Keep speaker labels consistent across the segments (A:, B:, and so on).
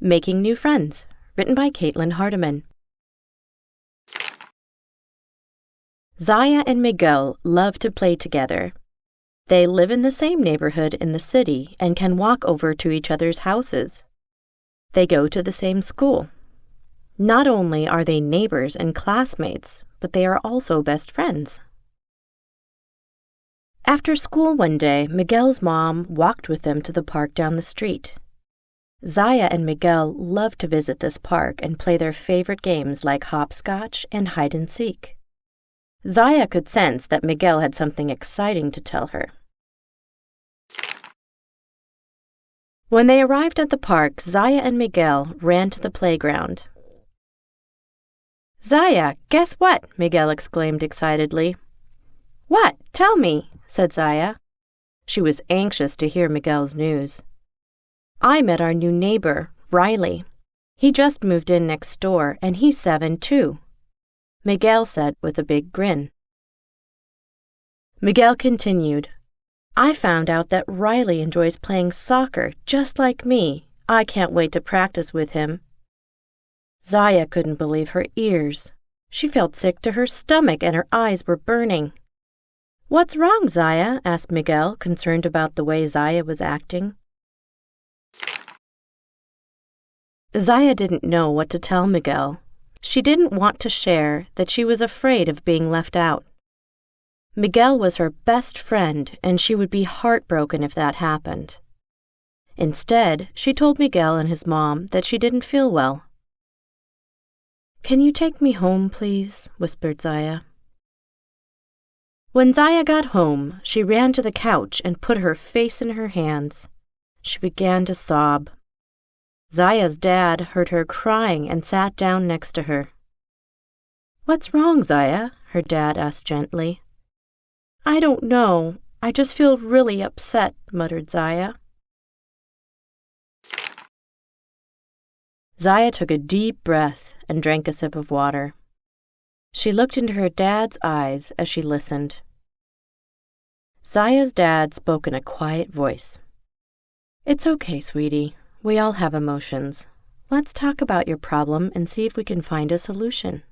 A: Making New Friends, written by Caitlin Hardiman. Zaya and Miguel love to play together. They live in the same neighborhood in the city and can walk over to each other's houses. They go to the same school. Not only are they neighbors and classmates, but they are also best friends. After school one day, Miguel's mom walked with them to the park down the street. Zaya and Miguel love to visit this park and play their favorite games like hopscotch and hide-and-seek. Zaya could sense that Miguel had something exciting to tell her. When they arrived at the park, Zaya and Miguel ran to the playground. "Zaya, guess what?" Miguel exclaimed excitedly. "What? Tell me," said Zaya. She was anxious to hear Miguel's news. "I met our new neighbor, Riley. He just moved in next door, and he's 7 too," Miguel said with a big grin. Miguel continued, "I found out that Riley enjoys playing soccer just like me. I can't wait to practice with him." Zaya couldn't believe her ears. She felt sick to her stomach and her eyes were burning. "What's wrong, Zaya?" asked Miguel, concerned about the way Zaya was acting. Zaya didn't know what to tell Miguel. She didn't want to share that she was afraid of being left out. Miguel was her best friend, and she would be heartbroken if that happened. Instead, she told Miguel and his mom that she didn't feel well. "Can you take me home, please?" whispered Zaya. When Zaya got home, she ran to the couch and put her face in her hands. She began to sob. Zaya's dad heard her crying and sat down next to her. "What's wrong, Zaya?" her dad asked gently. "I don't know. I just feel really upset," muttered Zaya. Zaya took a deep breath and drank a sip of water. She looked into her dad's eyes as she listened. Zaya's dad spoke in a quiet voice. "It's okay, sweetie. We all have emotions. Let's talk about your problem and see if we can find a solution."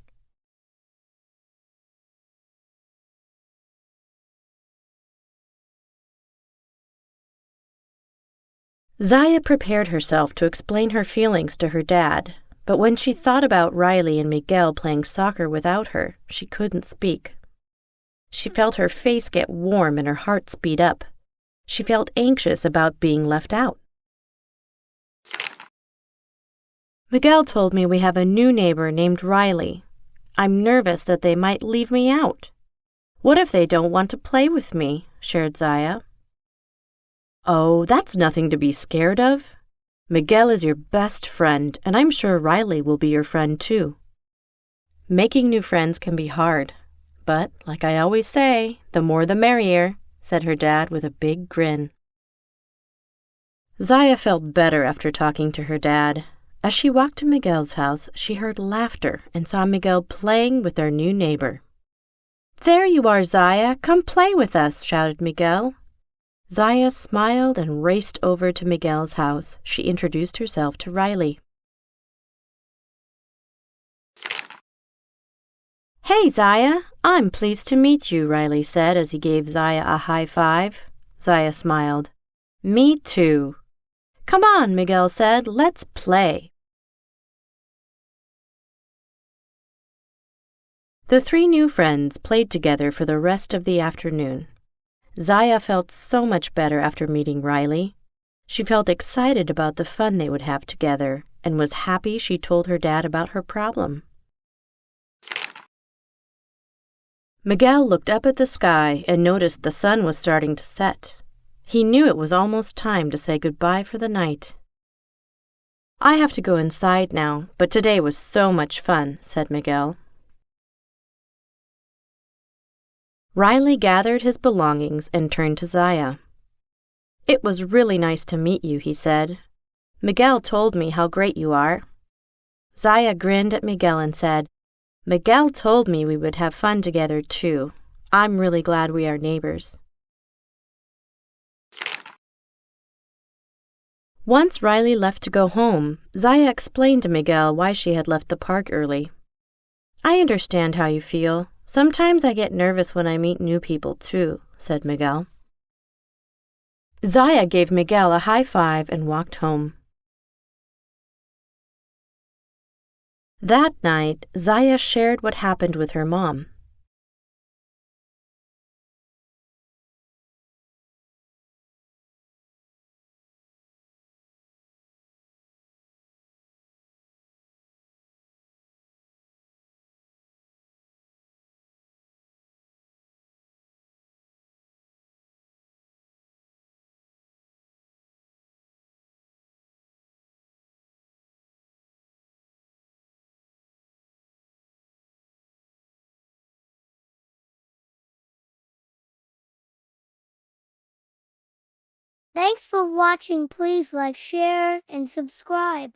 A: Zaya prepared herself to explain her feelings to her dad, but when she thought about Riley and Miguel playing soccer without her, she couldn't speak. She felt her face get warm and her heart speed up. She felt anxious about being left out. "Miguel told me we have a new neighbor named Riley. I'm nervous that they might leave me out. What if they don't want to play with me?" shared Zaya. "Oh, that's nothing to be scared of. Miguel is your best friend, and I'm sure Riley will be your friend too." "Making new friends can be hard, but like I always say, the more the merrier," said her dad with a big grin. Zaya felt better after talking to her dad. As she walked to Miguel's house, she heard laughter and saw Miguel playing with their new neighbor. "There you are, Zaya. Come play with us," shouted Miguel. Zaya smiled and raced over to Miguel's house. She introduced herself to Riley. "Hey, Zaya. I'm pleased to meet you," Riley said as he gave Zaya a high five. Zaya smiled. "Me too." "Come on," Miguel said. "Let's play." The three new friends played together for the rest of the afternoon. Zaya felt so much better after meeting Riley. She felt excited about the fun they would have together and was happy she told her dad about her problem. Miguel looked up at the sky and noticed the sun was starting to set. He knew it was almost time to say goodbye for the night. "I have to go inside now, but today was so much fun," said Miguel. Riley gathered his belongings and turned to Zaya. "It was really nice to meet you," he said. "Miguel told me how great you are." Zaya grinned at Miguel and said, "Miguel told me we would have fun together too. I'm really glad we are neighbors." Once Riley left to go home, Zaya explained to Miguel why she had left the park early. I understand how you feel. Sometimes I get nervous when I meet new people, too, said Miguel. Zaya gave Miguel a high five and walked home. That night, Zaya shared what happened with her mom.
B: Thanks for watching. Please like, share, and subscribe.